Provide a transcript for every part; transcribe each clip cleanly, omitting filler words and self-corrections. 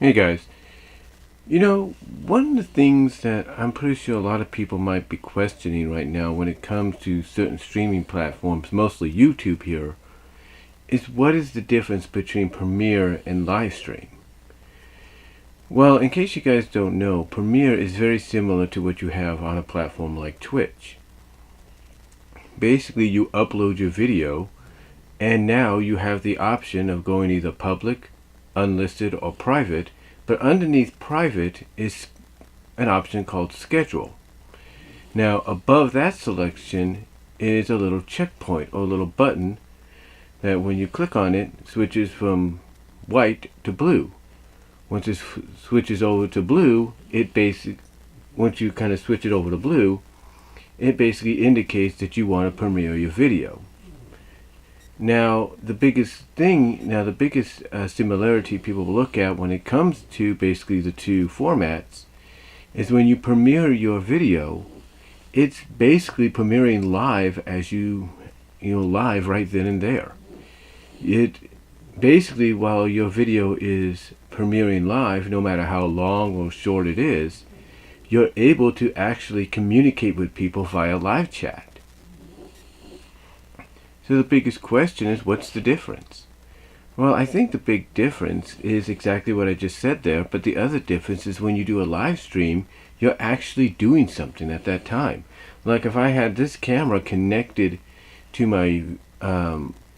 Hey guys, one of the things that I'm pretty sure a lot of people might be questioning right now when it comes to certain streaming platforms, mostly YouTube here, is what is the difference between Premiere and Livestream? Well, in case you guys don't know, Premiere is very similar to what you have on a platform like Twitch. Basically, you upload your video, and now you have the option of going either public, unlisted, or private. But underneath private is an option called schedule. Now above that selection is a little checkpoint or a little button that when you click on it switches from white to blue. Once it switches over to blue, once you kind of switch it over to blue, it basically indicates that you want to premiere your video. Now, the biggest similarity people look at when it comes to basically the two formats is when you premiere your video, it's basically premiering live as live right then and there. It basically, while your video is premiering live, no matter how long or short it is, you're able to actually communicate with people via live chat. So the biggest question is, what's the difference? Well, I think the big difference is exactly what I just said there, but the other difference is when you do a live stream, you're actually doing something at that time. Like if I had this camera connected to my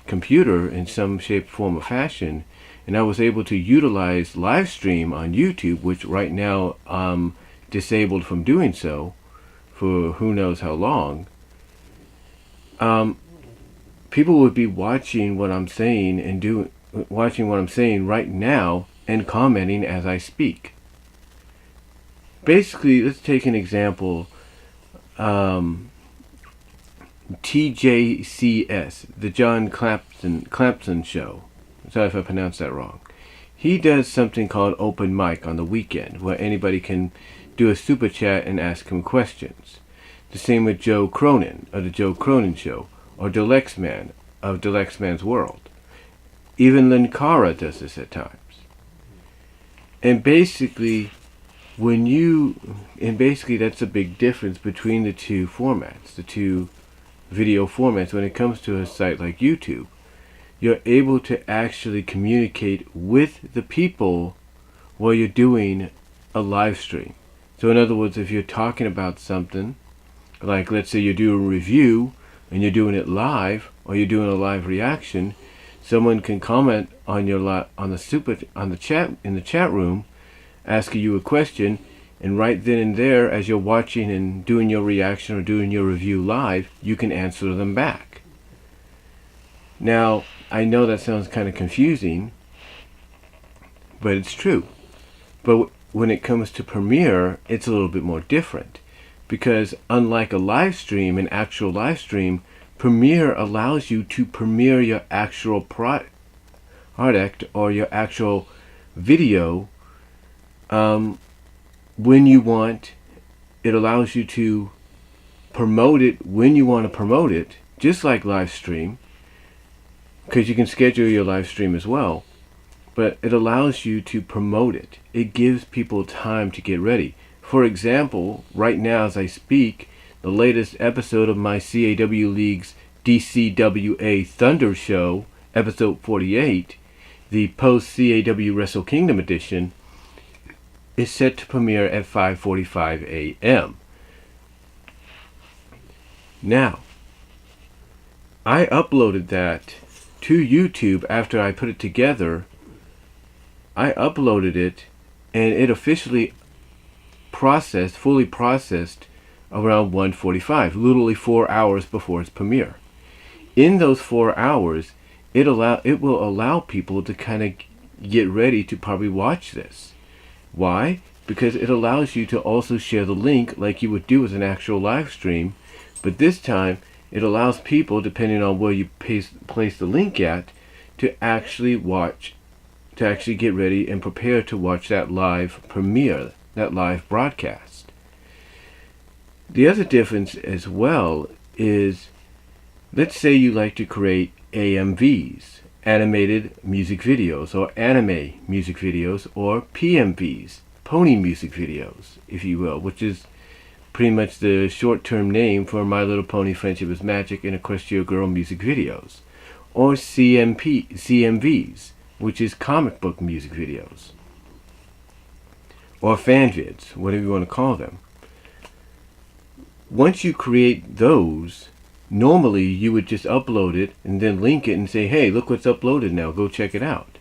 computer in some shape, form, or fashion, and I was able to utilize live stream on YouTube, which right now I'm disabled from doing so for who knows how long, people would be watching what I'm saying and watching what I'm saying right now and commenting as I speak. Basically, let's take an example. TJCS, the John Clapton show. Sorry if I pronounced that wrong. He does something called open mic on the weekend where anybody can do a super chat and ask him questions. The same with Joe Cronin of the Joe Cronin Show, or Deluxe Man of Deluxe Man's World. Even Linkara does this at times. And basically that's a big difference between the two formats, the two video formats. When it comes to a site like YouTube, you're able to actually communicate with the people while you're doing a live stream. So in other words, if you're talking about something, like let's say you do a review and you're doing it live, or you're doing a live reaction, someone can comment on the chat in the chat room, asking you a question, and right then and there, as you're watching and doing your reaction or doing your review live, you can answer them back. Now, I know that sounds kind of confusing, but it's true. But when it comes to Premiere, it's a little bit more different. Because unlike an actual live stream, Premiere allows you to premiere your actual product or your actual video when you want. It allows you to promote it when you want to promote it, just like live stream, because you can schedule your live stream as well. But it allows you to promote it. It gives people time to get ready. For example, right now as I speak, the latest episode of my CAW League's DCWA Thunder Show, episode 48, the post-CAW Wrestle Kingdom edition, is set to premiere at 5:45 a.m. Now, I uploaded that to YouTube after I put it together. I uploaded it, and it officially fully processed around 1:45, literally 4 hours before its premiere. In those 4 hours, it will allow people to kind of get ready to probably watch this. Why? Because it allows you to also share the link like you would do with an actual live stream, but this time it allows people, depending on where you place the link at, to actually get ready and prepare to watch that live premiere, that live broadcast. The other difference as well is, let's say you like to create AMVs, animated music videos, or anime music videos, or PMVs, pony music videos, if you will, which is pretty much the short-term name for My Little Pony Friendship is Magic and Equestria Girl music videos, or CMVs, which is comic book music videos, or fan vids, whatever you want to call them. Once you create those, normally you would just upload it and then link it and say, hey, look what's uploaded now, go check it out.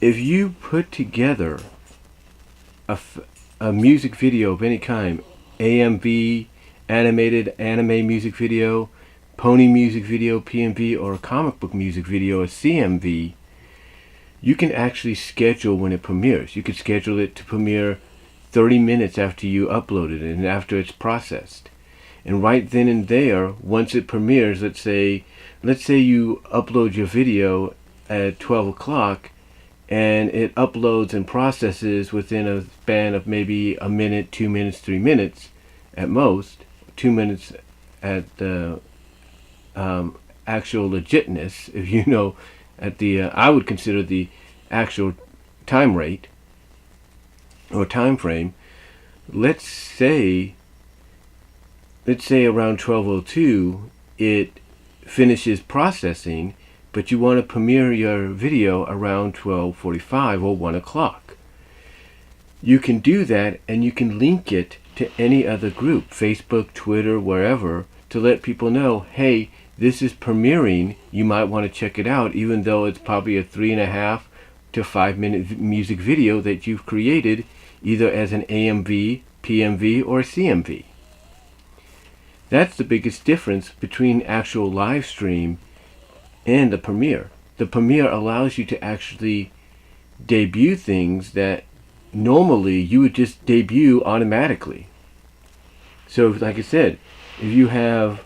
If you put together a music video of any kind, AMV, animated anime music video, pony music video, PMV, or a comic book music video, a CMV, you can actually schedule when it premieres. You could schedule it to premiere 30 minutes after you upload it and after it's processed. And right then and there, once it premieres, let's say you upload your video at 12 o'clock, and it uploads and processes within a span of maybe a minute, 2 minutes, 3 minutes at most. 2 minutes at the actual legitness, if you know, at the I would consider the actual time rate or time frame. Let's say around 12:02 it finishes processing, but you want to premiere your video around 12:45 or 1 o'clock. You can do that, and you can link it to any other group, Facebook, Twitter, wherever, to let people know, hey, this is premiering, you might want to check it out, even though it's probably a 3.5 to 5 minute music video that you've created either as an AMV, PMV, or CMV. That's the biggest difference between actual live stream and the premiere. The premiere allows you to actually debut things that normally you would just debut automatically. So like I said, if you have,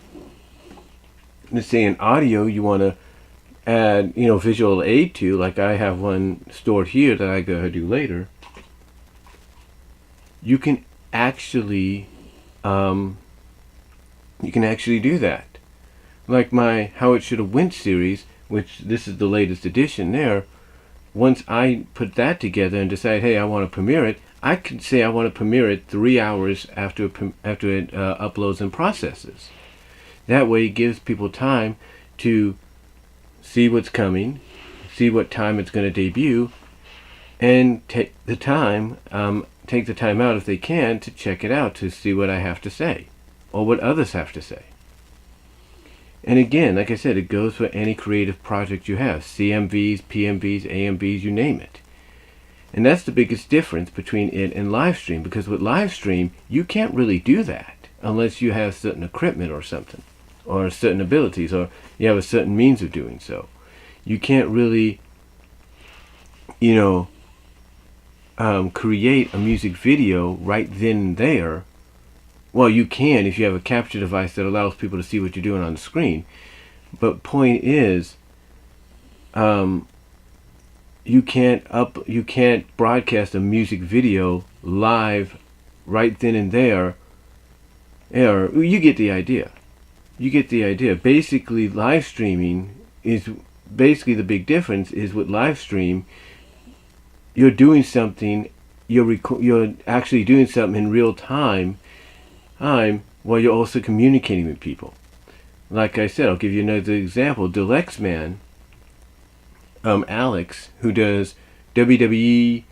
let's say, an audio you want to add, visual aid to, like I have one stored here that I gotta do later, you can actually do that. Like my How It Should Have Went series, which this is the latest edition there. Once I put that together and decide, hey, I want to premiere it, I could say I want to premiere it 3 hours after it uploads and processes. That way it gives people time to see what's coming, see what time it's going to debut, and take the time out if they can to check it out, to see what I have to say or what others have to say. And again, like I said, it goes for any creative project you have, CMVs, PMVs, AMVs, you name it. And that's the biggest difference between it and live stream, because with live stream you can't really do that unless you have certain equipment or something, or certain abilities, or you have a certain means of doing so. You can't really create a music video right then and there. Well, you can if you have a capture device that allows people to see what you're doing on the screen. But point is, you can't broadcast a music video live right then and there. You get the idea. Basically, live streaming is the big difference is with live stream, you're doing something, you're actually doing something in real time while you're also communicating with people. Like I said, I'll give you another example. Deluxe Man, Alex, who does WWE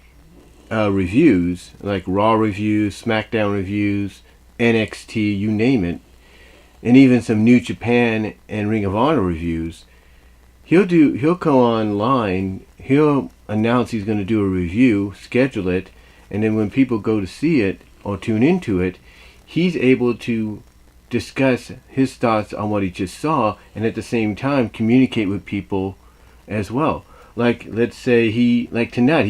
reviews, like Raw reviews, SmackDown reviews, NXT, you name it, and even some New Japan and Ring of Honor reviews. He'll go online, he'll announce he's going to do a review, schedule it, and then when people go to see it or tune into it, he's able to discuss his thoughts on what he just saw, and at the same time communicate with people as well. Like, let's say yesterday,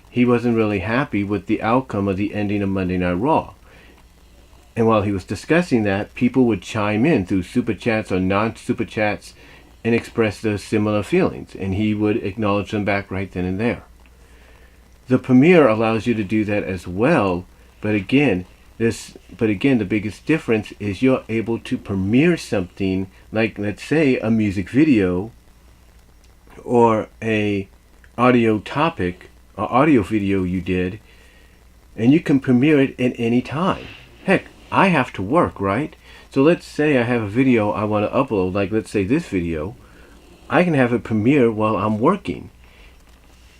he wasn't really happy with the outcome of the ending of Monday Night Raw. And while he was discussing that, people would chime in through super chats or non-super chats and express those similar feelings, and he would acknowledge them back right then and there. The premiere allows you to do that as well, but again, But again, the biggest difference is you're able to premiere something like, let's say, a music video or a audio topic or audio video you did, and you can premiere it at any time. Heck, I have to work, right? So let's say I have a video I want to upload, like let's say this video. I can have it premiere while I'm working.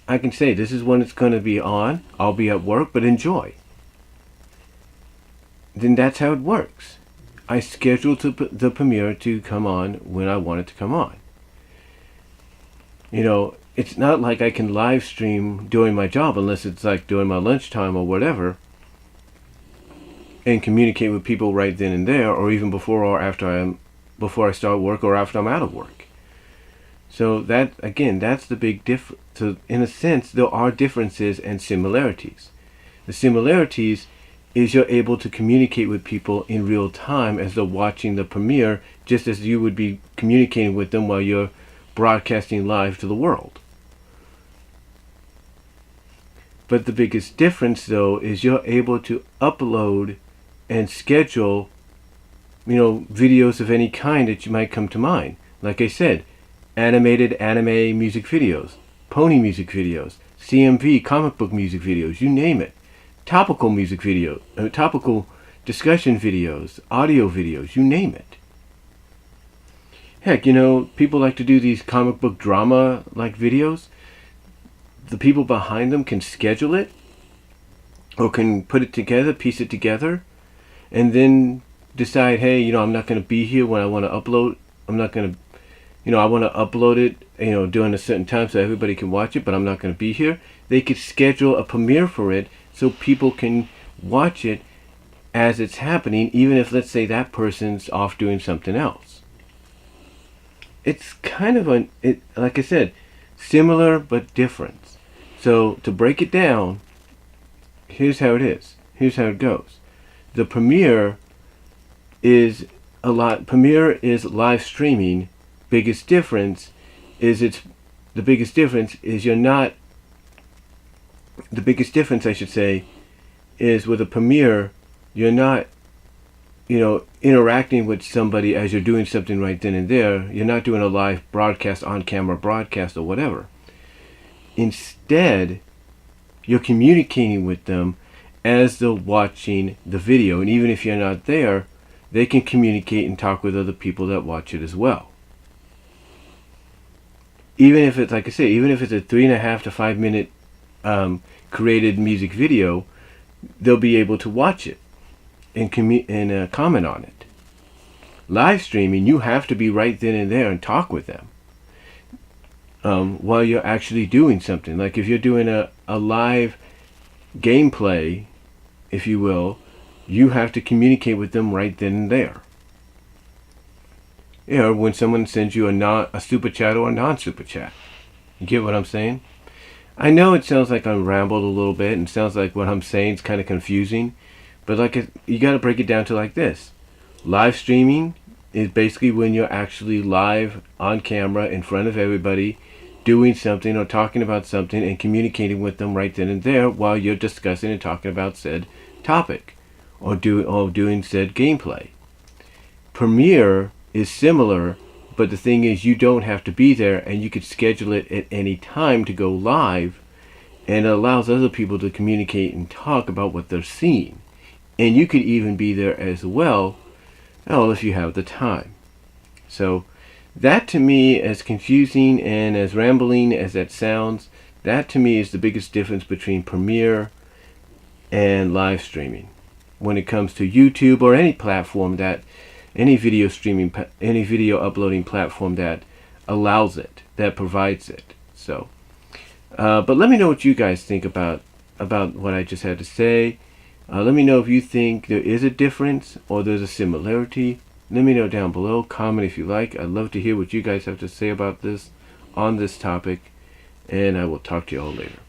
I can say this is when it's going to be on. I'll be at work, but enjoy. Then that's how it works. I schedule the premiere to come on when I want it to come on. You know, it's not like I can live stream doing my job unless it's like during my lunchtime or whatever, and communicate with people right then and there, or even before or after before I start work or after I'm out of work. So that, again, that's the big difference. So in a sense, there are differences and similarities. The similarities is you're able to communicate with people in real time as they're watching the premiere, just as you would be communicating with them while you're broadcasting live to the world. But the biggest difference, though, is you're able to upload and schedule, videos of any kind that you might come to mind. Like I said, animated anime music videos, pony music videos, CMV comic book music videos, you name it. Topical music videos, topical discussion videos, audio videos, you name it. Heck, people like to do these comic book drama like videos. The people behind them can schedule it or can put it together, piece it together, and then decide, hey, I'm not going to be here when I want to upload. I'm not going to, I want to upload it, during a certain time so everybody can watch it, but I'm not going to be here. They could schedule a premiere for it so people can watch it as it's happening, even if, let's say, that person's off doing something else. It's kind of like I said, similar but different. So to break it down, here's how it is. Here's how it goes. The premiere is live streaming. Biggest difference is I should say, is with a premiere, you're not, interacting with somebody as you're doing something right then and there. You're not doing a live broadcast, on-camera broadcast or whatever. Instead, you're communicating with them as they're watching the video. And even if you're not there, they can communicate and talk with other people that watch it as well. Even if it's, like I say, even if it's a 3.5 to 5 minute created music video, they'll be able to watch it and comment on it. Live streaming, you have to be right then and there and talk with them while you're actually doing something. Like if you're doing a live gameplay, if you will, you have to communicate with them right then and there. When someone sends you a super chat or a non-super chat. You get what I'm saying? I know it sounds like I'm rambled a little bit and sounds like what I'm saying is kind of confusing, but you got to break it down to like this. Live streaming is basically when you're actually live on camera in front of everybody doing something or talking about something and communicating with them right then and there while you're discussing and talking about said topic or doing said gameplay. Premiere is similar, but the thing is you don't have to be there and you could schedule it at any time to go live, and it allows other people to communicate and talk about what they're seeing. And you could even be there as well, if you have the time. So that, to me, as confusing and as rambling as that sounds, that to me is the biggest difference between Premiere and live streaming when it comes to YouTube or any platform any video uploading platform that allows it, that provides it. So, but let me know what you guys think about what I just had to say. Let me know if you think there is a difference or there's a similarity. Let me know down below. Comment if you like. I'd love to hear what you guys have to say about this on this topic, and I will talk to you all later.